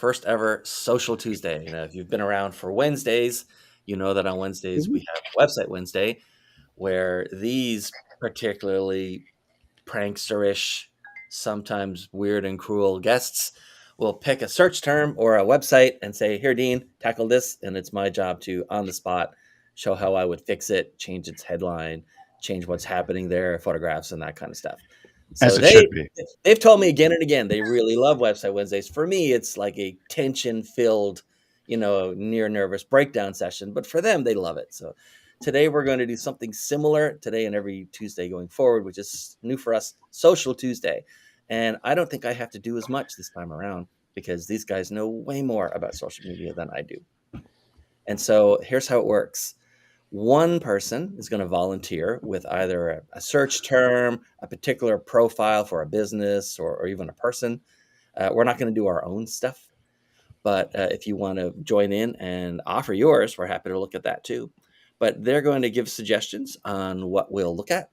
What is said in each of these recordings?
first ever Social Tuesday. Now, if you've been around for Wednesdays, you know that on Wednesdays we have Website Wednesday, where these particularly prankster-ish, sometimes weird and cruel guests will pick a search term or a website and say, "Here, Dean, tackle this," and it's my job to, on the spot, show how I would fix it, change its headline, change what's happening there, photographs, and that kind of stuff. As So it should be. they've told me again and again they really love Website Wednesdays. For me, it's like a tension-filled, near nervous breakdown session, but for them, they love it. So today we're going to do something similar today and every Tuesday going forward, which is new for us, Social Tuesday. And I don't think I have to do as much this time around because these guys know way more about social media than I do. And so here's how it works. One person is going to volunteer with either a search term, a particular profile for a business, or even a person. We're not going to do our own stuff, but if you want to join in and offer yours, we're happy to look at that too. But they're going to give suggestions on what we'll look at.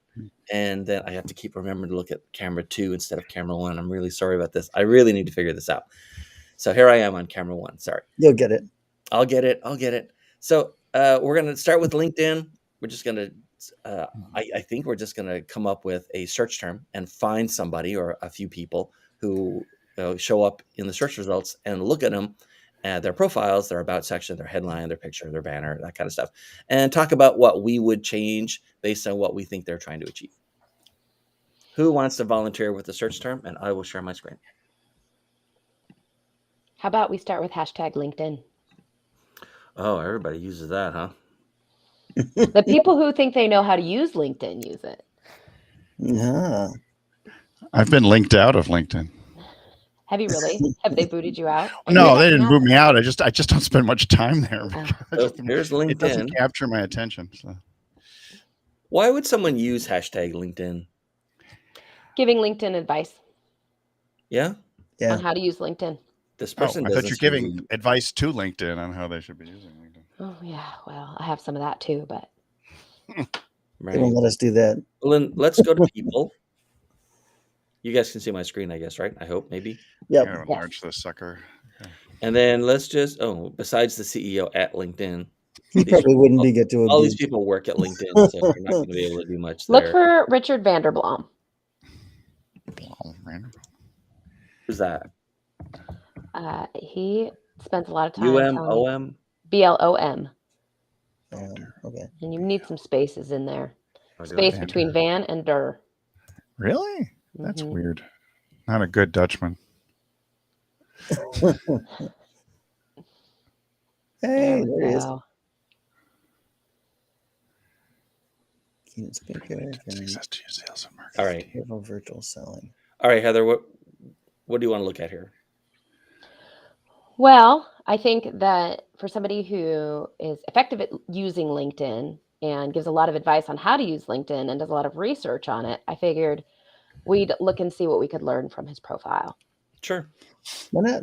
And then I have to keep remembering to look at camera 2 instead of camera 1. I'm really sorry about this. I really need to figure this out. So here I am on camera 1. Sorry. You'll get it. I'll get it. So we're going to start with LinkedIn. We're just going to, I think we're just going to come up with a search term and find somebody or a few people who show up in the search results and look at them, their profiles, their about section, their headline, their picture, their banner, that kind of stuff, and talk about what we would change based on what we think they're trying to achieve. Who wants to volunteer with the search term? And I will share my screen. How about we start with hashtag LinkedIn? Oh, everybody uses that, huh? The people who think they know how to use LinkedIn use it. Yeah. I've been linked out of LinkedIn. Have you really? Have they booted you out? No, they didn't boot me out. I just don't spend much time there. So here's LinkedIn. It doesn't capture my attention. So. Why would someone use hashtag LinkedIn? Giving LinkedIn advice. Yeah? Yeah. On how to use LinkedIn. This person I thought you're giving advice to LinkedIn on how they should be using LinkedIn. Oh, yeah. Well, I have some of that too, but. Right. They won't let us do that. Well, then let's go to people. You guys can see my screen, I guess, right? I hope, maybe. Yep. I'm gonna enlarge this sucker. Okay. And then let's just, besides the CEO at LinkedIn. He probably wouldn't be good to all these people work at LinkedIn, so you're not going to be able to do much there. Look for Richard Vanderblom. Who's that? He spends a lot of time. UMOM? BLOM. Okay. And you need some spaces in there. Space between Van and Der. Really? That's weird. Not a good Dutchman. Hey, there he is. All right. Virtual selling. All right, Heather, what do you want to look at here? Well, I think that for somebody who is effective at using LinkedIn and gives a lot of advice on how to use LinkedIn and does a lot of research on it, I figured we'd look and see what we could learn from his profile. Sure. Why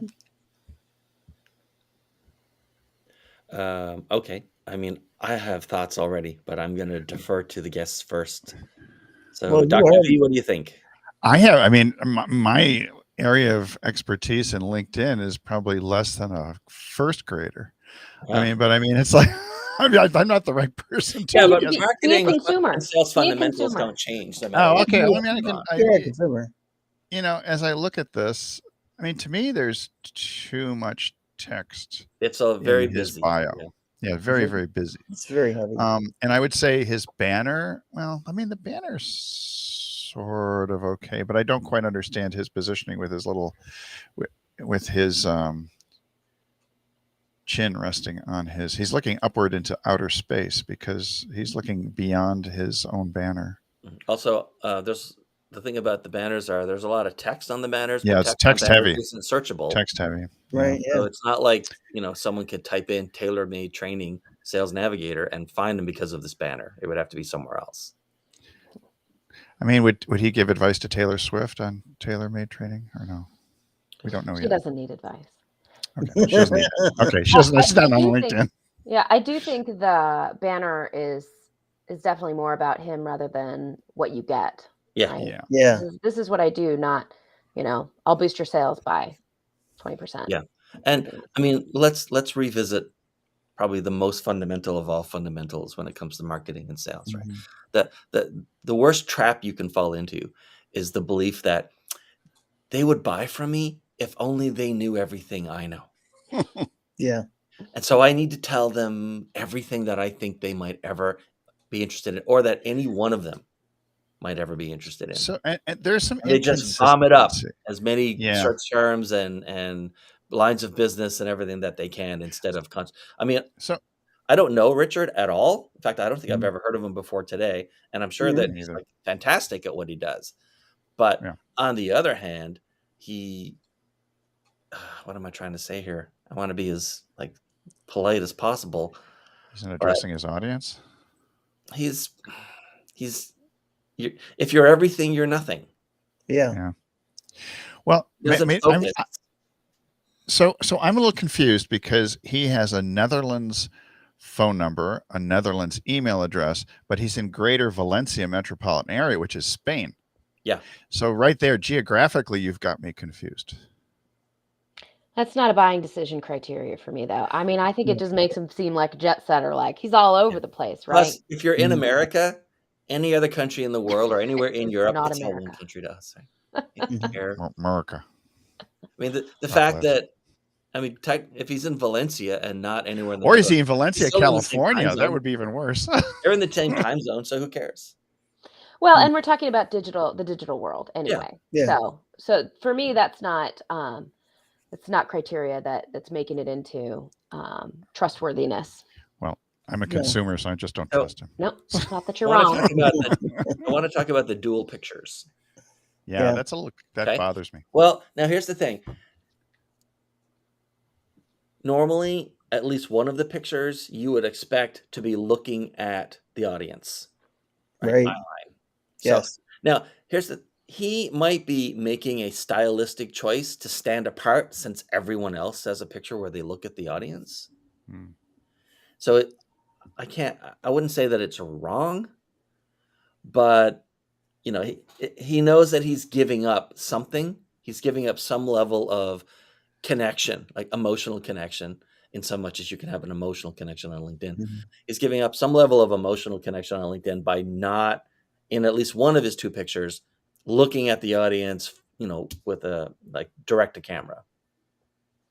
not? Okay. I mean, I have thoughts already, but I'm going to defer to the guests first. So, Dr. V, what do you think? My area of expertise in LinkedIn is probably less than a first grader. It's like I'm not the right person to. Yeah, but marketing and sales fundamentals don't change. Okay. Consumer. As I look at this, to me, there's too much text. It's a very busy bio. Yeah, very, very busy. It's very heavy. And I would say his banner. Well, the banner's sort of okay, but I don't quite understand his positioning with his chin resting on he's looking upward into outer space because he's looking beyond his own banner. Also, there's the thing about the banners there's a lot of text on the banners. Yeah, it's text heavy. It isn't searchable. Text heavy. Right. Yeah. So it's not like, someone could type in tailor-made training sales navigator and find them because of this banner. It would have to be somewhere else. Would he give advice to Taylor Swift on tailor-made training or no? We don't know yet. She doesn't need advice. Okay, she doesn't need it. Okay, she doesn't. It's not on LinkedIn. I do think the banner is definitely more about him rather than what you get. Yeah, right? Yeah. This is what I do, not, I'll boost your sales by 20%. Yeah. And I mean, let's revisit probably the most fundamental of all fundamentals when it comes to marketing and sales, right? Mhm. The worst trap you can fall into is the belief that they would buy from me if only they knew everything I know. Yeah. And so I need to tell them everything that I think they might ever be interested in, or that any one of them might ever be interested in. So, and there's some And they just vomit up inconsistency. as many Yeah. search terms and lines of business and everything that they can instead of I mean, So I don't know Richard at all. In fact, I don't think I've Mhm. ever heard of him before today, and I'm sure Yeah. that me he's neither. like fantastic at what he does. But Yeah. on the other hand, he what am I trying to say here? I want to be as like polite as possible. He's not addressing his audience. He's if you're everything, you're nothing. Yeah. Yeah. Well, He doesn't I'm, focus. so I'm a little confused because he has a Netherlands phone number, a Netherlands email address, but he's in Greater Valencia metropolitan area, which is Spain. Yeah. So right there, geographically, you've got me confused. That's not a buying decision criteria for me, though. I mean, I think Yeah. it just makes him seem like a jet setter, like he's all over the place, right? Plus, if you're in Mhm. America, any other country in the world or anywhere in Europe, Not it's all one America. country to us. Right? You don't Mhm. care. America. I mean, the God fact bless. that I mean, if he's in Valencia and not anywhere in the Or is middle, he in Valencia, still in the same time California? That zone. would be even worse. They're in the same time zone, so who cares? Well, Mm. and we're talking about the digital world anyway. Yeah. So for me, that's not criteria that's making it into trustworthiness. Well, I'm a Yeah. consumer, so I just don't So- trust him. Nope, it's not that I you're want, to wrong. talk about I want to talk about the dual pictures. Yeah, Yeah. that's a look that Okay. bothers me. Well, now here's the thing. Normally, at least one of the pictures you would expect to be looking at the audience. Right. Online. So Yes. now he might be making a stylistic choice to stand apart since everyone else has a picture where they look at the audience. Hmm. So I wouldn't say that it's wrong, but you know, he knows that he's giving up something. He's giving up some level of connection, like emotional connection, in so much as you can have an emotional connection on LinkedIn. Mhm. He's giving up some level of emotional connection on LinkedIn by not, in at least one of his two pictures, looking at the audience, you know, with a like direct to camera.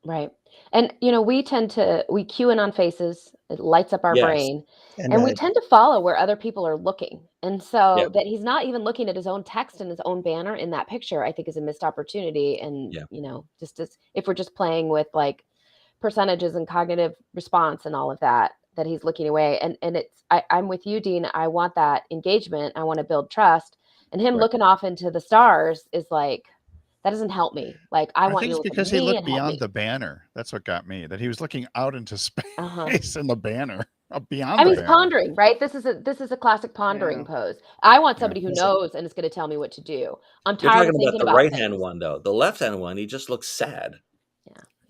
Right. And we cue in on faces, it lights up our Yes. brain, And and we tend to follow where other people are looking. And so Yeah. that he's not even looking at his own text and his own banner in that picture, I think is a missed opportunity. And Yeah. just as if we're just playing with like percentages and cognitive response and all of that he's looking away. And I'm with you, Dean. I want that engagement. I want to build trust. And him Right. looking off into the stars is like, that doesn't help me. Like, I want think you it's to look because at he me looked and help me. beyond the banner. That's what got me. That he was looking out into space Uh-huh. in the banner, beyond I the mean, he's banner. pondering, right? This is a classic pondering pose. I want Yeah. somebody who Yes. knows and is going to tell me what to do. I'm You're tired talking of about thinking the about right hand things. one though. The left hand one, he just looks sad.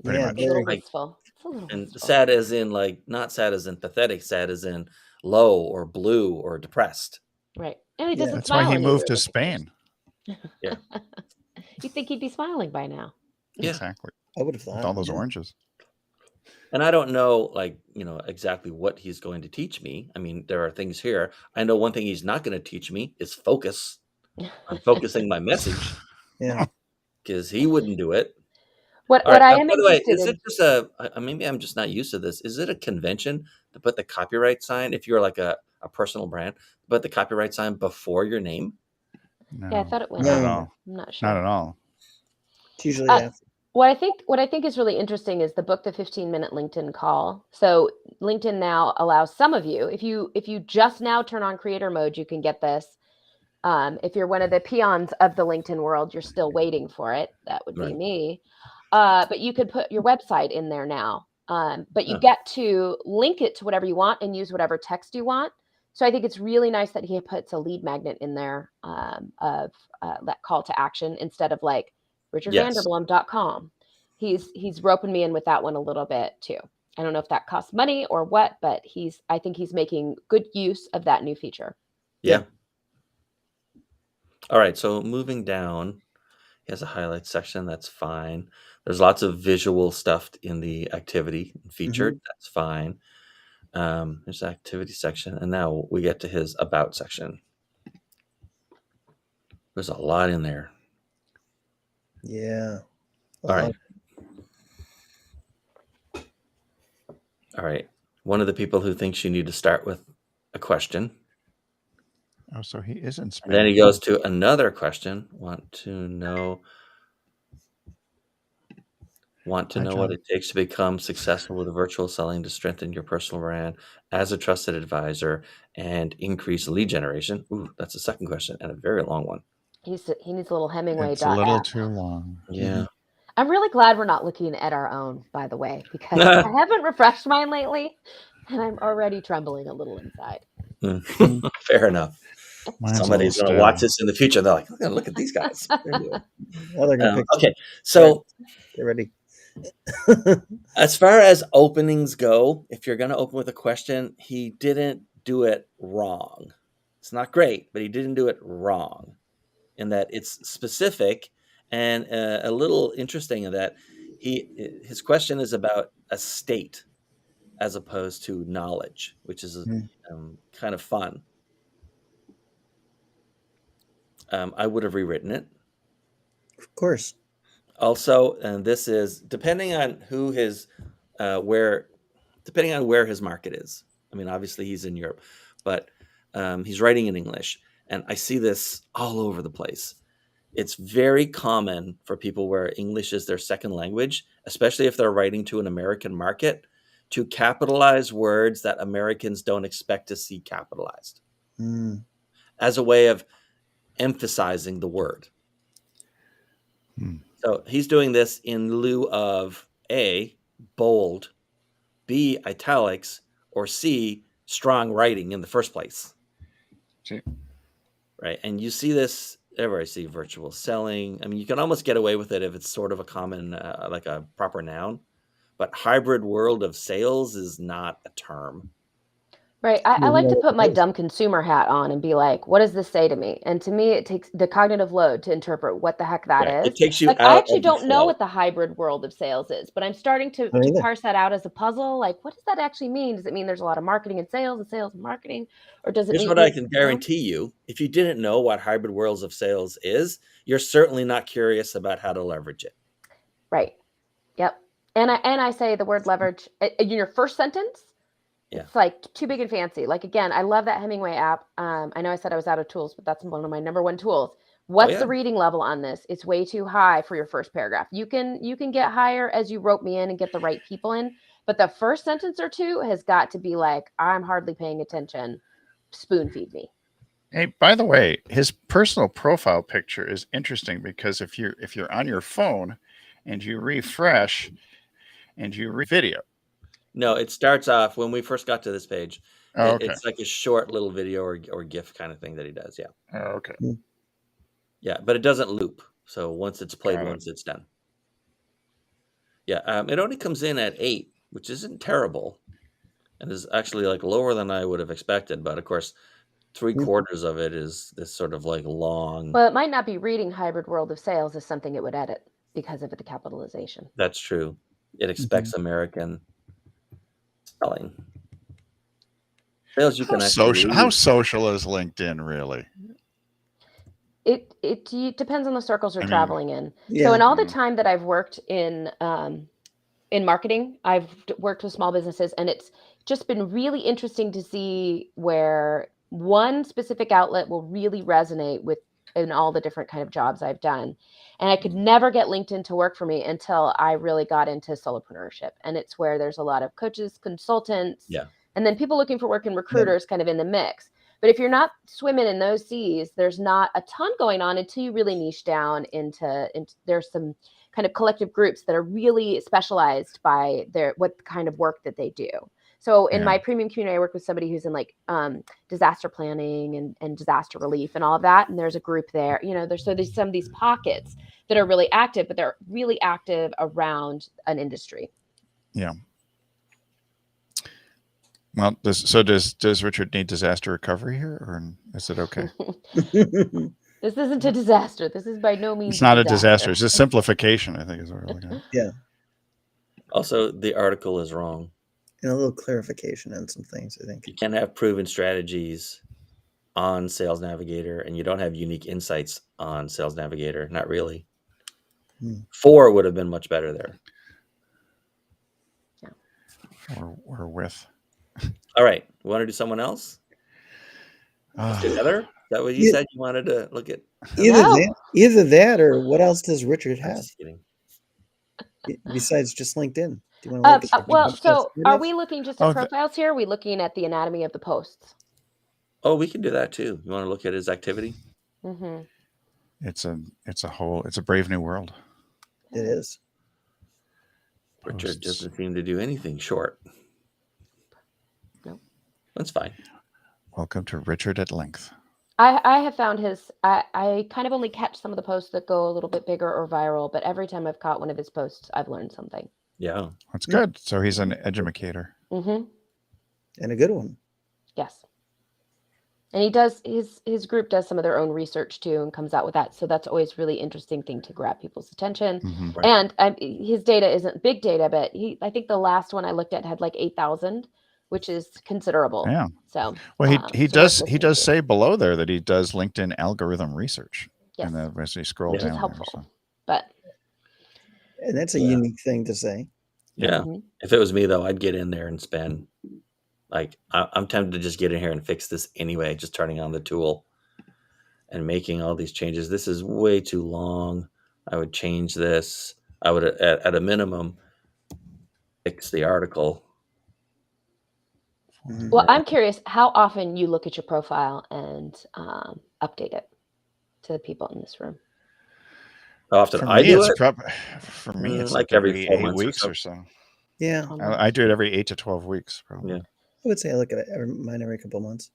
Pretty Yeah. much. A little Very. Like- wistful. It's a little And wistful. sad as in like not sad as in pathetic, sad as in low or blue or depressed. Right. And he Yeah. doesn't That's smile why he in either moved of to the pictures. Spain. You'd think he'd be smiling by now. Yeah. Exactly. I would have With thought. all those yeah. oranges. And I don't know, like, you know, exactly what he's going to teach me. I mean, there are things here. I know one thing he's not going to teach me is focus on focusing my message Yeah. because he wouldn't do it. What All right. I Now, am by the way, interested is in, it just maybe I'm just not used to this. Is it a convention to put the copyright sign if you're like a personal brand, put the copyright sign before your name? No, yeah, I thought it went. not at No. all. I'm not sure. Not at all. It's usually Uh, after. What I think is really interesting is the book, The 15-Minute LinkedIn Call. So LinkedIn now allows some of you, if you just now turn on creator mode, you can get this. If you're one of the peons of the LinkedIn world, you're still waiting for it. That would be Right. me. But you could put your website in there now. But you Oh. get to link it to whatever you want and use whatever text you want. So I think it's really nice that he puts a lead magnet in there of that call to action instead of like Yes. richardvanderblom.com. He's roping me in with that one a little bit too. I don't know if that costs money or what, but I think he's making good use of that new feature. Yeah. All right. So moving down, he has a highlight section. That's fine. There's lots of visual stuff in the activity featured. That's fine. There's the activity section, and now we get to his about section. There's a lot in there. Yeah. All right. All right. One of the people who thinks you need to start with a question. Oh, so he is in Spain. And then he goes to another question. Want to know what John. it takes to become successful with virtual selling to strengthen your personal brand as a trusted advisor and increase lead generation? Ooh, that's the second question and a very long one. He needs a little Hemingway. It's a little too long. Yeah. I'm really glad we're not looking at our own, by the way, because I haven't refreshed mine lately, and I'm already trembling a little inside. Fair enough. Mine's Somebody's going to watch this in the future. They're like, look at these guys. Okay, so get ready. As far as openings go, if you're going to open with a question, he didn't do it wrong. It's not great, but he didn't do it wrong in that it's specific and a little interesting in that his question is about a state as opposed to knowledge, which is kind of fun. I would have rewritten it. Of course. Also, and this is depending on who his depending on where his market is. I mean, obviously he's in Europe, but he's writing in English, and I see this all over the place. It's very common for people where English is their second language, especially if they're writing to an American market, to capitalize words that Americans don't expect to see capitalized as a way of emphasizing the word. So he's doing this in lieu of A, bold, B, italics, or C, strong writing in the first place. Right. And you see this ever. I see virtual selling. I mean, you can almost get away with it if it's sort of a common, like a proper noun, but hybrid world of sales is not a term. Right. I like to put my dumb consumer hat on and be like, what does this say to me? And to me, it takes the cognitive load to interpret what the heck that is. It takes you like, out I actually of the don't know flow. what the hybrid world of sales is, but I'm starting to parse that out as a puzzle. Like, what does that actually mean? Does it mean there's a lot of marketing and sales and marketing? Or does it Here's mean what I can guarantee you. If you didn't know what hybrid worlds of sales is, you're certainly not curious about how to leverage it. Right. Yep. And I say the word leverage in your first sentence. It's like too big and fancy. Like, again, I love that Hemingway app. I know I said I was out of tools, but that's one of my number one tools. What's the reading level on this? It's way too high for your first paragraph. You can get higher as you rope me in and get the right people in. But the first sentence or two has got to be like, I'm hardly paying attention. Spoon feed me. Hey, by the way, his personal profile picture is interesting because if you're on your phone and you refresh and you video. No, it starts off when we first got to this page. Oh, okay. It's like a short little video or GIF kind of thing that he does. Yeah. Oh, okay. Yeah, but it doesn't loop. So once it's played, once it's done. Yeah, it only comes in at 8, which isn't terrible, and is actually like lower than I would have expected. But of course, 3/4 of it is this sort of like long. Well, it might not be reading hybrid world of sales as something it would edit because of the capitalization. That's true. It expects American selling. Sales you can actually how social is LinkedIn really? It depends on the circles you're traveling in. So in all the time that I've worked in marketing, I've worked with small businesses, and it's just been really interesting to see where one specific outlet will really resonate with in all the different kind of jobs I've done. And I could never get LinkedIn to work for me until I really got into solopreneurship. And it's where there's a lot of coaches, consultants, and then people looking for work and recruiters kind of in the mix. But if you're not swimming in those seas, there's not a ton going on until you really niche down into there's some kind of collective groups that are really specialized by what kind of work that they do. So in my premium community, I work with somebody who's in like disaster planning and disaster relief and all of that. And there's a group there, there's some of these pockets that are really active, but they're really active around an industry. Yeah. Well, does Richard need disaster recovery here, or is it okay? This isn't a disaster. This is by no means It's not a disaster. It's a simplification, I think, is what we're looking at. Yeah. Also, the article is wrong. And a little clarification on some things, I think. You can't have proven strategies on Sales Navigator, and you don't have unique insights on Sales Navigator. Not really. 4 would have been much better there. Or with. All right. You want to do someone else? Ah. Together? Is that what you said you wanted to look at? Either that or what else does Richard I'm have just kidding. besides just LinkedIn? Do you want to look at Well, something so else? are we looking just at Oh, profiles here? Or are we looking at the anatomy of the posts? Oh, we can do that too. You want to look at his activity? Mm-hmm. It's a brave new world. It is. Richard Posts. doesn't seem to do anything short. Nope. That's fine. Welcome to Richard at Length. I have found his, I kind of only catch some of the posts that go a little bit bigger or viral, but every time I've caught one of his posts, I've learned something. Yeah. That's good. So he's an educator. Mm-hmm. And a good one. Yes. And he does, his group does some of their own research too and comes out with that. So that's always really interesting thing to grab people's attention. Mhm. Right. And his data isn't big data, but I think the last one I looked at had like 8,000, which is considerable. Yeah. So, Well, he so does worth he listening does to. say below there that he does LinkedIn algorithm research. Yes, And as you scroll which down is there, helpful. so. But And that's a Yeah. unique thing to say. Yeah. Mhm. If it was me, though, I'd get in there and spend, like, I'm tempted to just get in here and fix this anyway, just turning on the tool and making all these changes. This is way too long. I would change this. I would, at a minimum, fix the article. Mhm. well, I'm curious how often you look at your profile and update it to the people in this room. How often For I me, do it's it? for me, it's Like like every every 4 8 months or weeks so. or so. Yeah. I do it every 8 to 12 weeks, probably. Yeah. I would say I look at mine every couple months.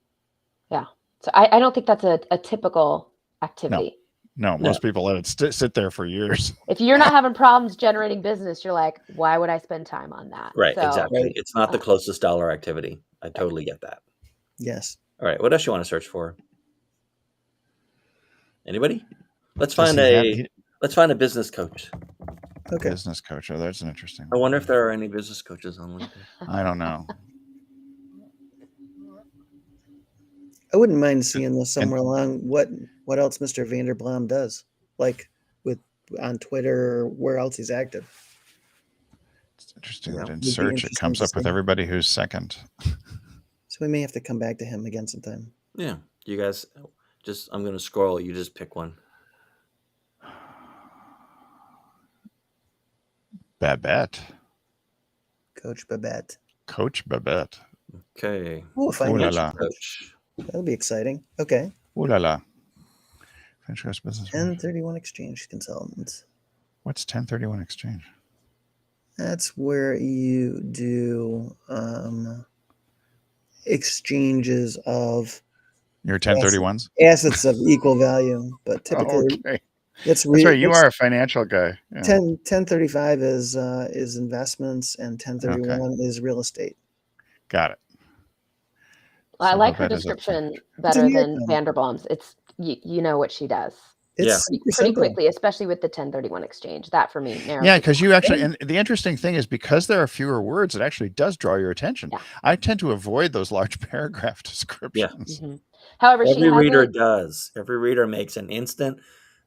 Yeah. So I don't think that's a typical activity. No, most people let it sit there for years. If you're not having problems generating business, you're like, why would I spend time on that? Right, So, exactly. Right. It's not the closest dollar activity. I totally get that. Yes. All right, what else you want to search for? Anybody? Let's Does find he have a business coach. Okay. business coach? Oh, that's an interesting I one. wonder if there are any business coaches on LinkedIn. I don't know. I wouldn't mind seeing this somewhere along what else Mr. Vanderblom does, like on Twitter or where else he's active. It's interesting Yeah, that in would be search it interesting comes to up with see. everybody who's second. So we may have to come back to him again sometime. Yeah, you guys I'm going to scroll. You just pick one. Babette. Coach Babette. Coach Babette. Okay. Oh, a Ooh la financial la. coach. That'll be exciting. Okay. Ooh la la. French Coast Business. 1031 Exchange Consultants. What's 1031 Exchange? That's where you do exchanges of Your 1031s? assets of equal value, but typically Okay. it's That's right. You are a financial guy. Yeah. 1035 is investments and 1031 is real estate. Got it. I So like her Babette is a description a better New York than one. Vanderblom's. It's you know what she does It's Yeah. super pretty simple. quickly, especially with the 1031 exchange. That for me narrows Yeah, it because down. you actually, and the interesting thing is because there are fewer words, it actually does draw your attention. Yeah. I tend to avoid those large paragraph descriptions. Mhm. However, she Every reader hasn't. does. Every reader makes an instant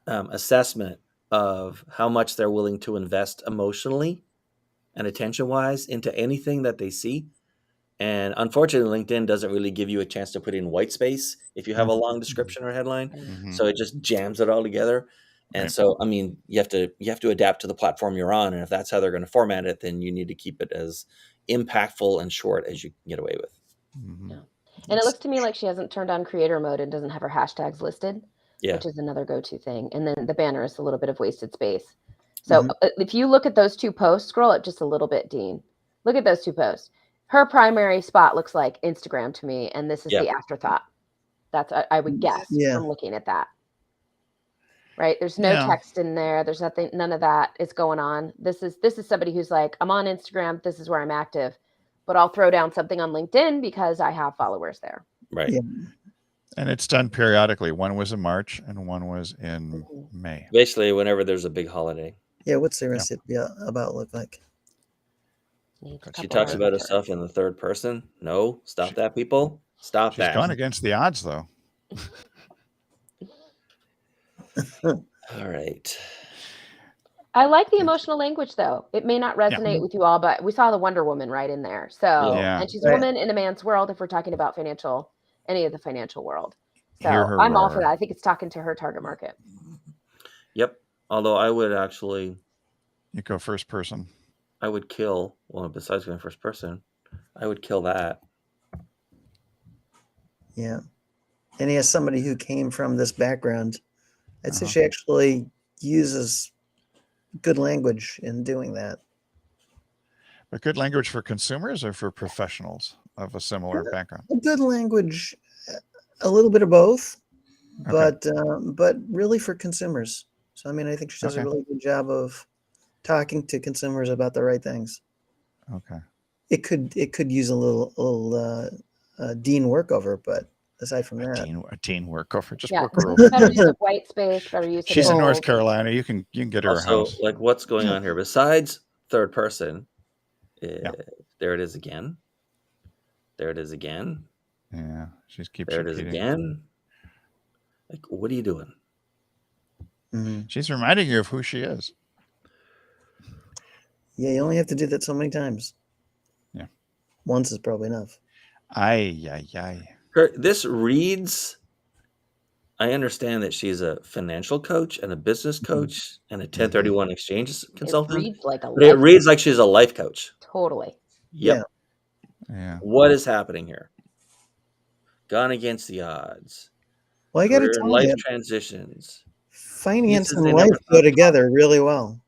assessment of how much they're willing to invest emotionally and attention-wise into anything that they see. And unfortunately, LinkedIn doesn't really give you a chance to put in white space if you have a long description or headline. Mhm. So it just jams it all together. And Right. so, I mean, you have to adapt to the platform you're on. And if that's how they're going to format it, then you need to keep it as impactful and short as you can get away with. Mhm. Yeah. And it looks to me like she hasn't turned on creator mode and doesn't have her hashtags listed, Yeah. which is another go-to thing. And then the banner is a little bit of wasted space. So if you look at those two posts, scroll up just a little bit, Dean. Look at those two posts. Her primary spot looks like Instagram to me, and this is Yeah. the afterthought. That's I would guess Yeah. from looking at that. Right? There's no Yeah. text in there. There's nothing. None of that is going on. This is somebody who's like, I'm on Instagram. This is where I'm active, but I'll throw down something on LinkedIn because I have followers there. Right. Yeah. And it's done periodically. One was in March and one was in May. Basically, whenever there's a big holiday. Yeah, what's the recipe about look like? Needs a She couple talks more about letters. herself in the third person. No, stop that, people. Stop She's that. gone against the odds, though. All right. I like the emotional language, though. It may not resonate with you all, but we saw the Wonder Woman right in there. So, Yeah. and she's a Right. woman in a man's world if we're talking about any of the financial world. So Hear her I'm all for roar. that. I think it's talking to her target market. Yep. Although I would actually, You go first person. I would kill, well, besides going first person, I would kill that. Yeah. And he has somebody who came from this background. I'd say Uh-huh. she actually uses good language in doing that. But good language for consumers or for professionals of a similar background? Good language, a little bit of both, Okay. but really for consumers. So I mean, I think she does a Okay. really good job of talking to consumers about the right things. Okay. It could use a little Dean workover, but aside from that, A teen workover. Just Yeah. work her over. Better use of white space, better use of She's in North bold. Carolina. You can get her a Also, house. like, what's going on here? Besides third person, Yeah. there it is again. There it is again. Yeah. She keeps There it is repeating. again. Like, what are you doing? Mhm. She's reminding you of who she is. Yeah, you only have to do that so many times. Yeah. Once is probably enough. Ay. This reads, I understand that she's a financial coach and a business coach and a 1031 exchange consultant. It reads like a But it life reads like she's a life coach. Totally. Yep. Yeah. What is happening here? Gone against the odds. Well, I got to Career tell life you, transitions. finance Pieces and they life never go thought together really well.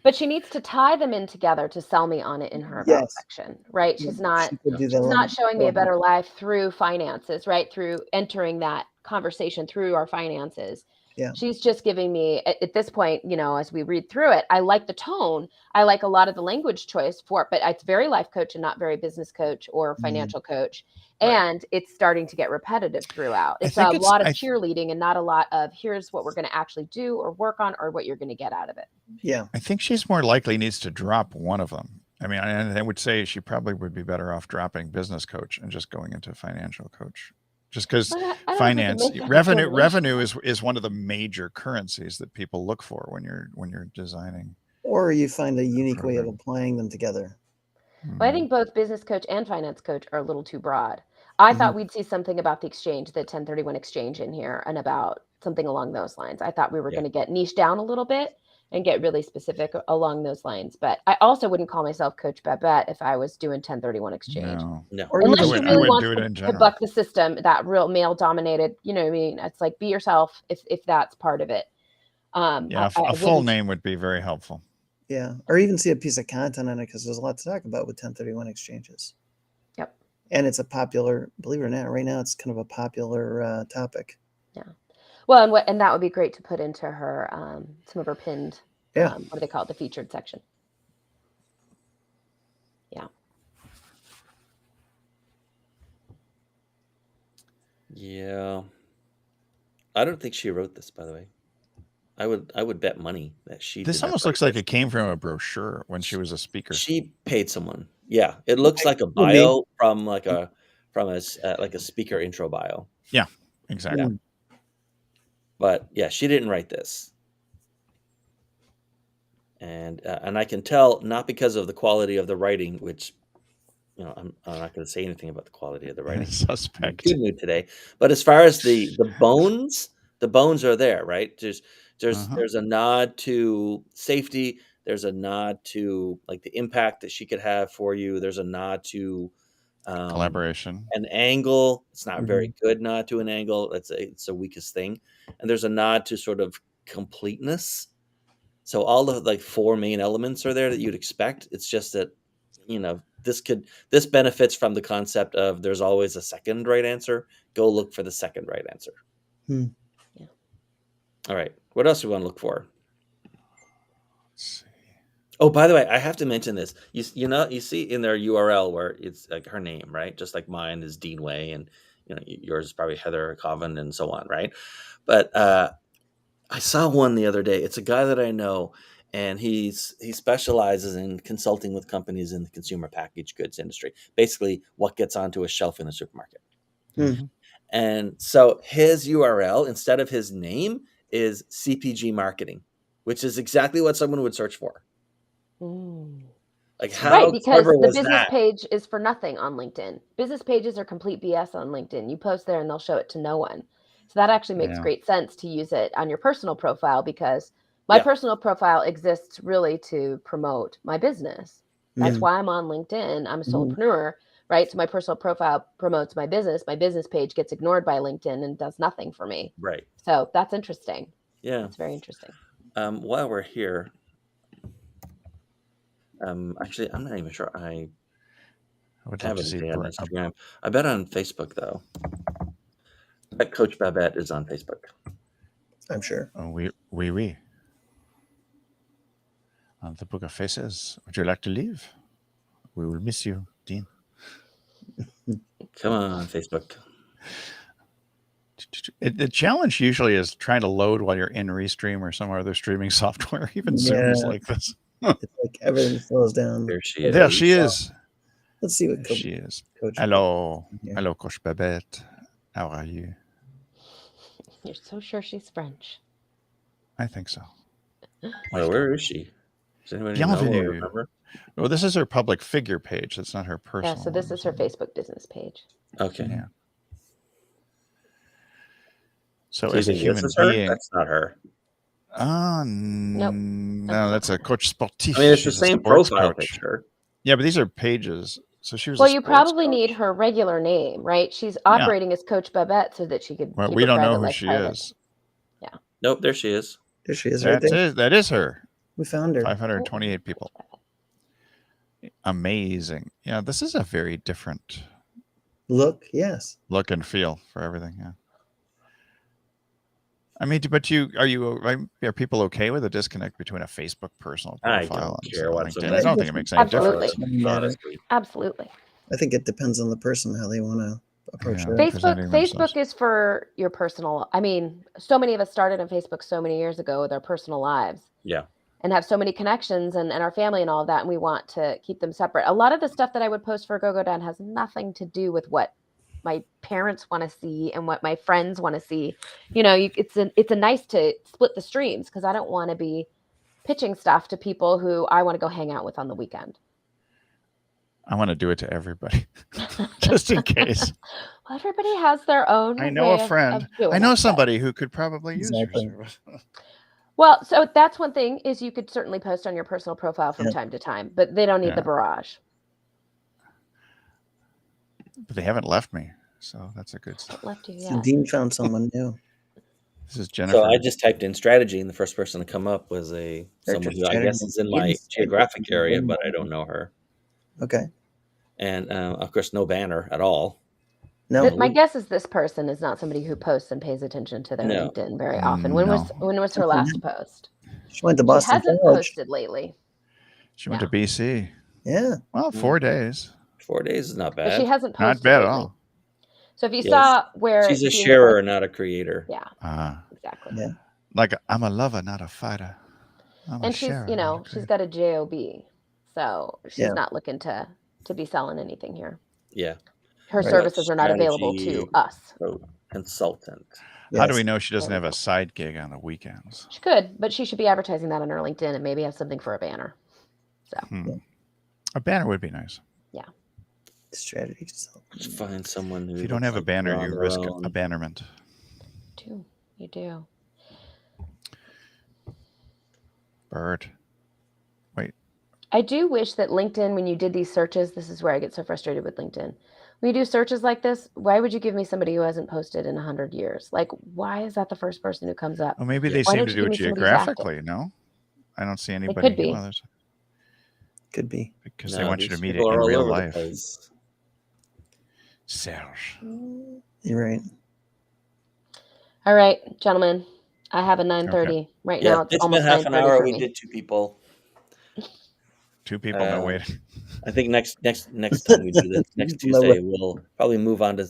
But she needs to tie them in together to sell me on it in her about Yes. section, right? She's not She could do that. she's not showing me a better life through finances, right? Through entering that conversation through our finances. Yeah. She's just giving me at this point, as we read through it, I like the tone. I like a lot of the language choice for it, but it's very life coach and not very business coach or financial coach. Right. And it's starting to get repetitive throughout. I It's think a it's- lot of I- cheerleading and not a lot of here's what we're going to actually do or work on or what you're going to get out of it. Yeah. I think she's more likely needs to drop one of them. I mean, I would say she probably would be better off dropping business coach and just going into financial coach. Just because But I don't think it finance makes that revenue determination. is one of the major currencies that people look for when you're designing. Or you find a unique way of program. applying them together. Well, I think both business coach and finance coach are a little too broad. I Mhm. thought we'd see something about the exchange, the 1031 exchange in here, and about something along those lines. I thought we were Yeah. going to get niche down a little bit and get really specific along those lines. But I also wouldn't call myself Coach Babette if I was doing 1031 exchange. No. Or Unless even you I really wouldn't want do it in to general. buck the system, that real male dominated, you know what I mean? It's like be yourself if that's part of it. Yeah, I a full wouldn't- name would be very helpful. Yeah. Or even see a piece of content on it because there's a lot to talk about with 1031 exchanges. Yep. And it's a popular, believe it or not, right now it's kind of a popular topic. Well, and that would be great to put into her some of her pinned. Yeah. What do they call it? The featured section. Yeah. Yeah. I don't think she wrote this, by the way. I would bet money that she This did not almost write looks like this. it came from a brochure when she was a speaker. She paid someone. Yeah, it looks like a Could be. bio from like a speaker intro bio. Exactly. Mm. But yeah, she didn't write this. And I can tell not because of the quality of the writing, which I'm not going to say anything about the quality of the writing. I'm Suspect. in a good mood today. But as far as the bones are there, right? There's a nod to safety. There's a nod to like the impact that she could have for you. There's a nod to Collaboration. an angle. It's not very good nod to an angle. It's the weakest thing. And there's a nod to sort of completeness. So all the like four main elements are there that you'd expect. It's just that this benefits from the concept of there's always a second right answer. Go look for the second right answer. Hmm. Yeah. All right. What else do we want to look for? Let's see. Oh, by the way, I have to mention this. You see in their URL where it's like her name, right? Just like mine is Dean Way, and yours is probably Heather Coven and so on, right? But I saw one the other day. It's a guy that I know, and he specializes in consulting with companies in the consumer packaged goods industry. Basically, what gets onto a shelf in a supermarket. Mhm. And so his URL, instead of his name, is CPG marketing, which is exactly what someone would search for. Mm. Like, Right, how because clever the was business that? page is for nothing on LinkedIn. Business pages are complete BS on LinkedIn. You post there and they'll show it to no one. So that actually makes Yeah. great sense to use it on your personal profile, because my Yeah. personal profile exists really to promote my business. That's Yeah. why I'm on LinkedIn. I'm a Mhm. solopreneur, right? So my personal profile promotes my business. My business page gets ignored by LinkedIn and does nothing for me. Right. So that's interesting. Yeah. That's very interesting. While we're here, actually, I'm not even sure I I would love have to see anything on Instagram. I bet on Facebook, though. I bet Coach Babette is on Facebook. I'm sure. Oui. On the Book of Faces. Would you like to leave? We will miss you, Dean. Come on, Facebook. The challenge usually is trying to load while you're in Restream or some other streaming software. Even Zoom is Yeah. like this. It's like everything slows down. There she is. There she is. Let's see what There Coach. she is. Coach Hello. Yeah. Hello, Coach Babette. How are you? You're so sure she's French. I think so. Oh, where is she? Does anybody know or Bienvenue. remember? Well, this is her public figure page. That's not her personal Yeah, so this one, is her Facebook business page. Okay. Yeah. So Do you as a think human this is her? being, That's not her. no, that's a coach sportif. I mean, it's the She's a same sports profile coach. picture. Yeah, but these are pages. So she was Well, a you sports probably need coach? her regular name, right? She's operating as Coach Babette so that she could Well, keep we her don't know private who life she private. is. Nope, there she is. There she is right there. That is her. We found her. 528 people. Amazing. Yeah, this is a very different Look, yes. look and feel for everything. Yeah. I mean, but are people okay with a disconnect between a Facebook personal I profile don't and care LinkedIn? whatsoever. I don't think it makes any Absolutely. difference. Honestly. Absolutely. I think it depends on the person how they want to approach Yeah. that. Presenting themselves. Facebook is for your personal. I mean, so many of us started on Facebook so many years ago with our personal lives. Yeah. And have so many connections and our family and all of that, and we want to keep them separate. A lot of the stuff that I would post for Go Down has nothing to do with what my parents want to see and what my friends want to see. It's a nice to split the streams, because I don't want to be pitching stuff to people who I want to go hang out with on the weekend. I want to do it to everybody, just in case. Well, everybody has their own. I know way a friend. Of doing I know it, but- somebody who could probably use your Exactly. service. Well, so that's one thing, is you could certainly post on your personal profile from Yeah. time to time, but they don't need Yeah. the barrage. But they haven't left me, so that's a good start. It left you, So yeah. Dean found someone new. This is Jennifer. So I just typed in strategy, and the first person to come up was someone who I guess is in my Insight. geographic area, but I don't know her. Okay. And of course, no banner at all. No. My guess is this person is not somebody who posts and pays attention to their No. LinkedIn very often. When was her last post? She went to She Boston hasn't College. posted lately, She went to BC. Yeah. Well, 4 days. 4 days is not but bad. she hasn't posted. Not bad at lately. all. So if you Yes. saw where She's a Dean sharer, posted- not a creator. yeah, Ah, exactly. Yeah. like I'm a lover, not a fighter. I'm a And she's, sharer, not a she's creator. got a JOB, so she's Yeah. not looking to be selling anything here. Yeah. Her Right. services are not available to Strategy. us. So, consultant. How do Yes. we know she doesn't There have we a go. side gig on the weekends? She could, but she should be advertising that on her LinkedIn and maybe have something for a banner. A banner would be nice. Strategy. Just find someone who. If you don't looks have a like they're banner, on you their risk own. abandonment. You do. Bird. I do wish that LinkedIn, when you did these searches, this is where I get so frustrated with LinkedIn. When you do searches like this, why would you give me somebody who hasn't posted in 100 years? Like, why is that the first person who comes up? Oh, maybe Yeah. they Why seem don't to you do give it me somebody who's active? geographically. No, I don't see anybody. could be. Well, Could be. because No, they want you these to meet it people in are all real over the life. place. Serge. You're right. All right, gentlemen, I have a 9:30. Right Yeah, now it's it's been almost half an 9:30 hour. for We me. did 2 people. 2 people, no Uh, waiting. I think next time we do this, next No Tuesday, way. we'll probably move on to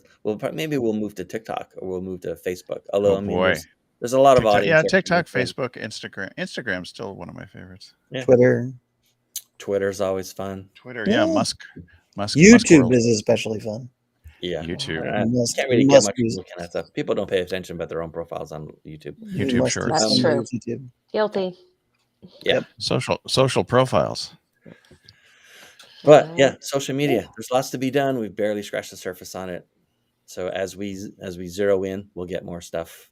maybe we'll move to TikTok or we'll move to Facebook. Although Oh I mean, boy. there's a lot of TikTok, audience. yeah, there for TikTok, LinkedIn. Facebook, Instagram. Instagram's still one of my favorites. Yeah. Twitter's always fun. Twitter, yeah, Yeah. Musk YouTube World. is especially fun. Yeah, YouTube. I Must- can't really get must much be- from looking at stuff. People don't pay attention about their own profiles on YouTube. You YouTube must do Shorts. That's something true. with YouTube. Guilty. Social profiles. But Right. yeah, social media. There's lots to be done. We've barely scratched the surface on it. So as we zero in, we'll get more stuff,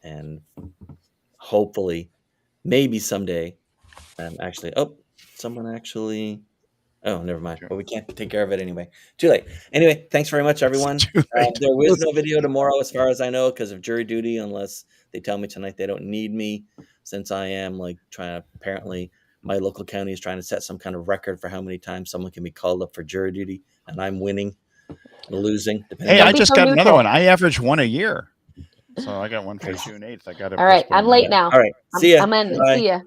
and hopefully, maybe someday, someone actually. Oh, never mind. But we can't take care of it anyway. Too late. Anyway, thanks very much, everyone. It's too late. There is no video tomorrow, as far as I know, because of jury duty, unless they tell me tonight they don't need me, since I am apparently my local county is trying to set some kind of record for how many times someone can be called up for jury duty, and I'm winning or losing. Depending Hey, on I be just so got another neutral. one. I average one a year. So I got one for June 8th. I got it. All right. I'm late now. All right. See ya. I'm in. Bye. See ya.